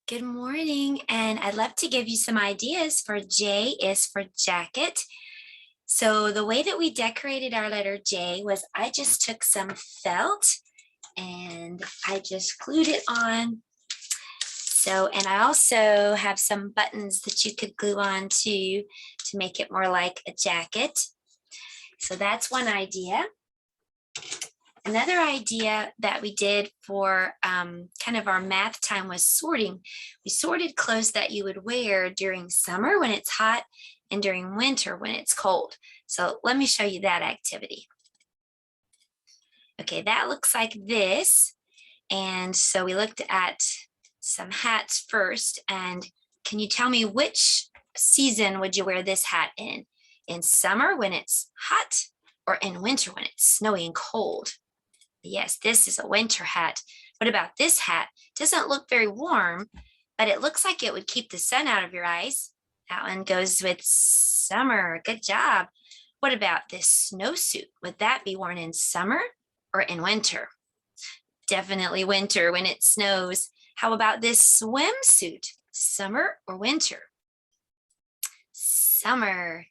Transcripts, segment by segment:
Good morning, and I'd love to give you some ideas for J is for jacket. So the way that we decorated our letter J was I just took some felt and I just glued it on. And I also have some buttons that you could glue on to make it more like a jacket. So that's one idea. Another idea that we did for kind of our math time was sorting. We sorted clothes that you would wear during summer when it's hot and during winter when it's cold. So let me show you that activity. Okay, that looks like this. And so we looked at some hats first. And can you tell me which season would you wear this hat in? In summer when it's hot or in winter when it's snowy and cold? Yes, this is a winter hat. What about this hat? Doesn't look very warm, but it looks like it would keep the sun out of your eyes. That one goes with summer. Good job. What about this snowsuit? Would that be worn in summer or in winter? Definitely winter when it snows. How about this swimsuit? Summer or winter? Summer.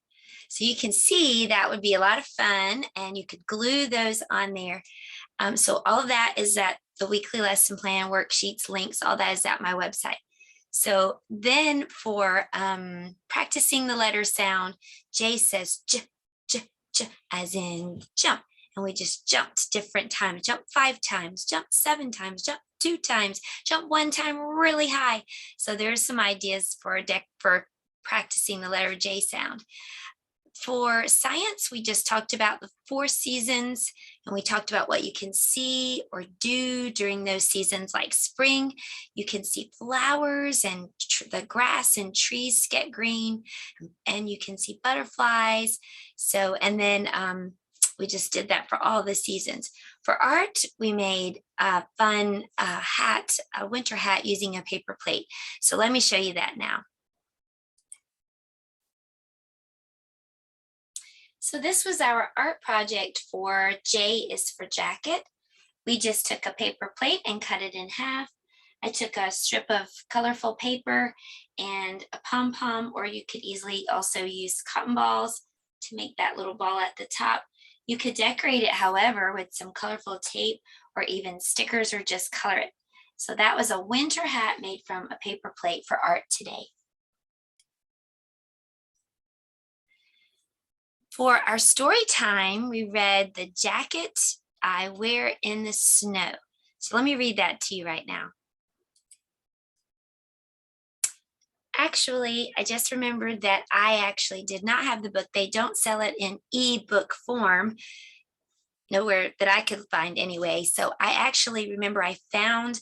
So you can see that would be a lot of fun, and you could glue those on there. So all of that is at the weekly lesson plan, worksheets, links, all that is at my website. So then for practicing the letter sound, J says j, j, j, as in jump. And we just jumped different times, jump 5 times, jump 7 times, jump 2 times, jump 1 time really high. So there's some ideas for practicing the letter J sound. For science, we just talked about the 4 seasons, and we talked about what you can see or do during those seasons. Like spring, you can see flowers and the grass and trees get green, and you can see butterflies. And then we just did that for all the seasons. For art, we made a fun hat, a winter hat using a paper plate. So let me show you that now. So this was our art project for J is for jacket. We just took a paper plate and cut it in half. I took a strip of colorful paper and a pom-pom, or you could easily also use cotton balls to make that little ball at the top. You could decorate it, however, with some colorful tape or even stickers, or just color it. So that was a winter hat made from a paper plate for art today. For our story time, we read The Jacket I Wear in the Snow. So let me read that to you right now. Actually, I just remembered that I actually did not have the book. They don't sell it in ebook form, nowhere that I could find anyway. So I actually remember I found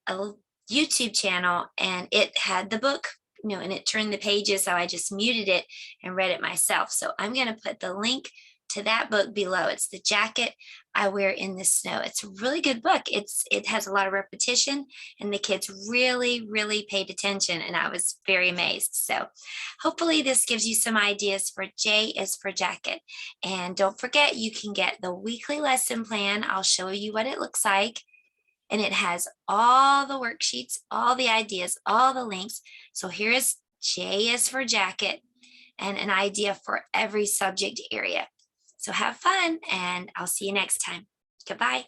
a YouTube channel and it had the book, and it turned the pages, so I just muted it and read it myself. So I'm going to put the link to that book below. It's The Jacket I Wear in the Snow. It's a really good book. It has a lot of repetition, and the kids really paid attention, and I was very amazed. So hopefully this gives you some ideas for J is for jacket. And don't forget, you can get the weekly lesson plan. I'll show you what it looks like. And it has all the worksheets, all the ideas, all the links. So here is J is for jacket and an idea for every subject area. So have fun, and I'll see you next time. Goodbye.